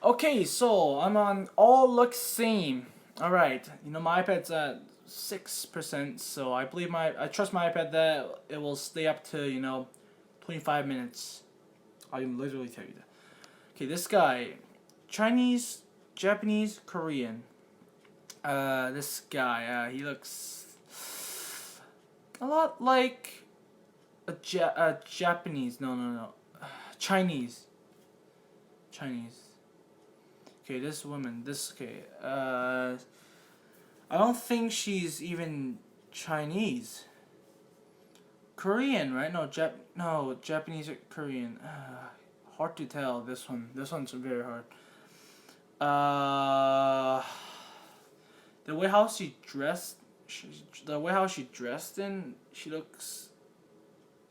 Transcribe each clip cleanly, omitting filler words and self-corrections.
Okay, so I'm on all looks same. All right, my iPad's at 6%, so I trust my iPad that it will stay up to 25 minutes. I can literally tell you that. Okay, this guy, Chinese, Japanese, Korean. This guy, he looks a lot like a Japanese. No. Chinese. Chinese. Okay, this woman. I don't think she's even Chinese. Korean, right? No, Japanese or Korean. Hard to tell. This one's very hard. Uh, the way how she dressed, the way how she dressed in, she looks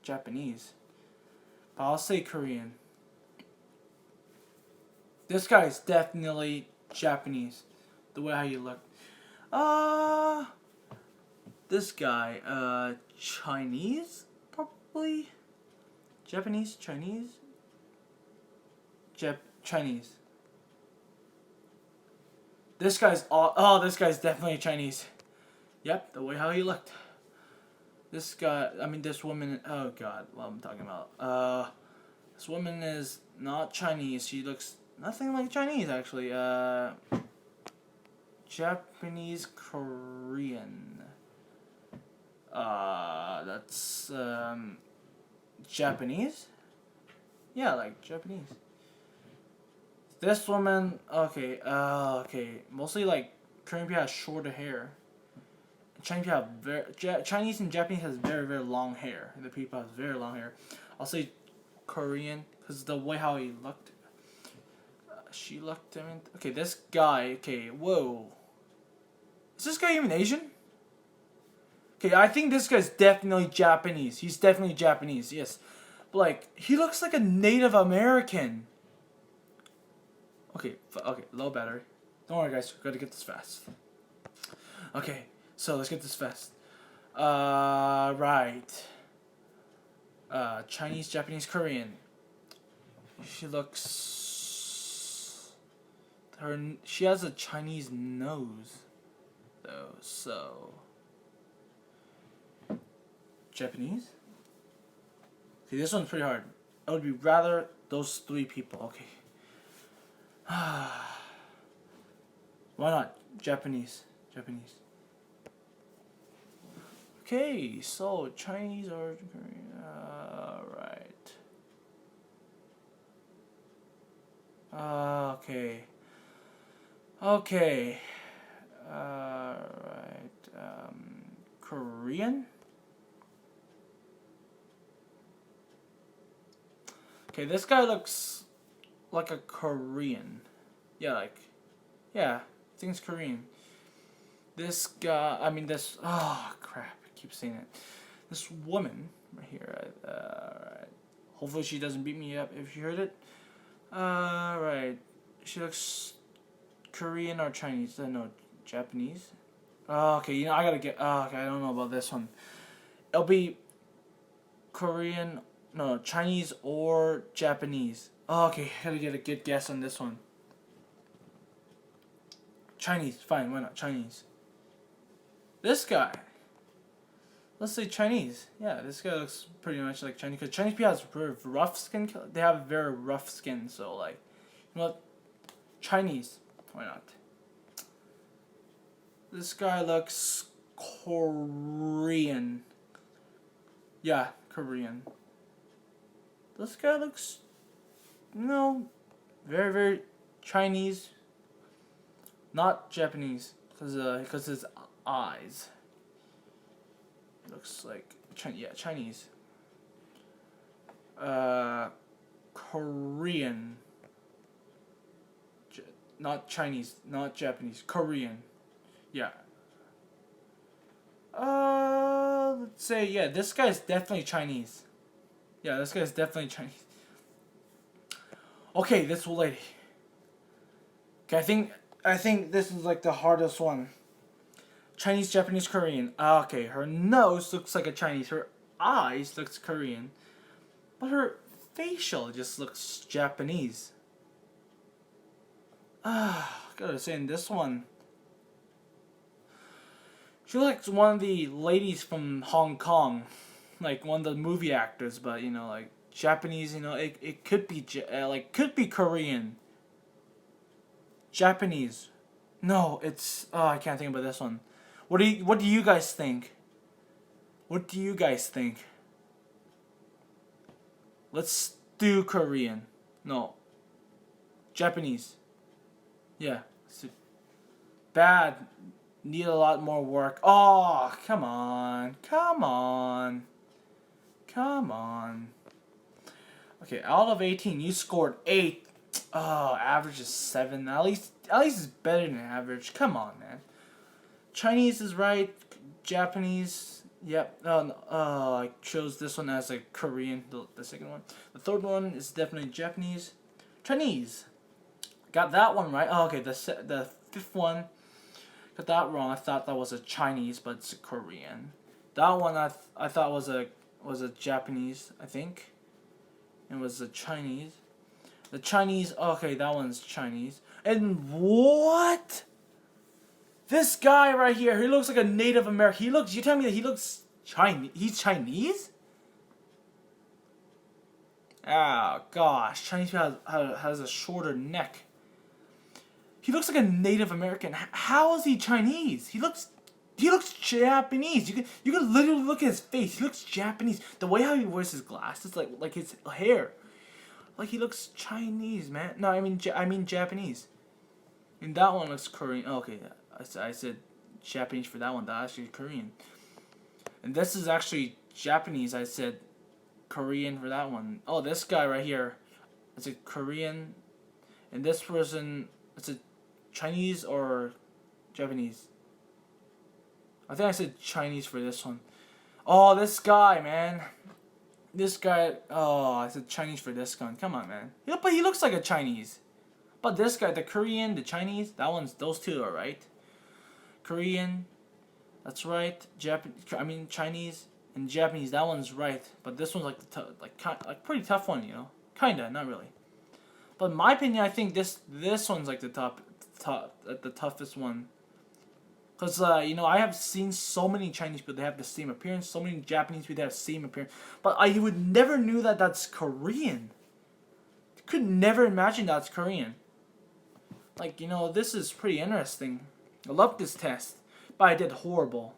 Japanese. But I'll say Korean. This guy's definitely Japanese. The way how you look. Uh, this guy, Chinese, probably. Japanese, Chinese. Chinese. This guy's definitely Chinese. Yep, the way how he looked. This woman. Oh God, what I'm talking about. This woman is not Chinese. She looks nothing like Chinese actually. Japanese Korean. That's Japanese. Yeah, like Japanese. This woman, okay. Mostly like Korean people have shorter hair. Chinese and Japanese has very very long hair. The people has very long hair. I'll say Korean because the way how he looked. She looked. Okay, this guy. Okay, whoa. Is this guy even Asian? Okay, I think this guy's definitely Japanese. He's definitely Japanese. Yes, but like he looks like a Native American. Okay, low battery. Don't worry, guys. We're gonna get this fast. Okay, so let's get this fast. Right. Chinese, Japanese, Korean. She looks. She has a Chinese nose, though. So. Japanese. See, this one's pretty hard. It would be rather those three people. Okay. Why not? Japanese. Okay, so Chinese or Korean. Right. Okay. Right. Korean. Okay, this guy looks like a Korean. Yeah, I think it's Korean. This guy, oh crap, I keep saying it. This woman right here, right. Hopefully she doesn't beat me up if you heard it. Right. She looks Korean or Chinese. No, Japanese. Okay, I gotta get, okay, I don't know about this one. It'll be Korean, no, Chinese or Japanese. Okay, gotta get a good guess on this one. Chinese, fine, why not? Chinese. This guy. Let's say Chinese. Yeah, this guy looks pretty much like Chinese. Because Chinese people have very rough skin. They have very rough skin, so like, Chinese. Why not? This guy looks Korean. Yeah, Korean. This guy looks, very very Chinese. Not Japanese, because his eyes. Looks like Chinese. Korean. Not Chinese, not Japanese. Korean. Yeah. Let's say this guy's definitely Chinese. Yeah, this guy's definitely Chinese. Okay, this lady. Okay, I think this is like the hardest one. Chinese, Japanese, Korean. Okay, her nose looks like a Chinese. Her eyes looks Korean. But her facial just looks Japanese. Gotta say, in this one, she looks like one of the ladies from Hong Kong, like one of the movie actors. But you know, like Japanese, you know, it could be could be Korean, Japanese. No, it's I can't think about this one. What do you guys think? What do you guys think? Let's do Korean. No, Japanese. Yeah. Bad. Need a lot more work. Oh, come on. Come on. Come on. Okay, out of 18, you scored 8. Oh, average is 7. At least it's better than average. Come on, man. Chinese is right. Japanese, yep. I chose this one as a Korean, the second one. The third one is definitely Japanese. Chinese. Got that one right. Oh, okay, the fifth one, got that wrong. I thought that was a Chinese, but it's a Korean. That one I thought was a Japanese, I think. It was a Chinese. The Chinese, okay, that one's Chinese. And what? This guy right here, he looks like a Native American. You tell me that he looks Chinese? He's Chinese? Oh gosh, Chinese people has a shorter neck. He looks like a Native American. How is he Chinese? He looks Japanese. You can literally look at his face. He looks Japanese. The way how he wears his glasses, like his hair, like he looks Chinese, man. No, I mean Japanese. And that one looks Korean. Oh, okay, I said Japanese for that one. That's actually Korean. And this is actually Japanese. I said Korean for that one. Oh, this guy right here, it's a Korean, and this person, it's a Chinese or Japanese. I think I said Chinese for this one. Oh, this guy, man. This guy. Oh, I said Chinese for this one. Come on, man. Yeah, but he looks like a Chinese. But this guy, the Korean, the Chinese, those two are right. Korean, that's right. Chinese and Japanese, that one's right. But this one's like pretty tough one, you know. Kinda, not really. But in my opinion, I think this one's like the toughest one. Cause you know, I have seen so many Chinese people that have the same appearance, so many Japanese people that have the same appearance, but I would never knew that that's Korean. Could never imagine that's Korean. Like, you know, this is pretty interesting. I love this test, but I did horrible.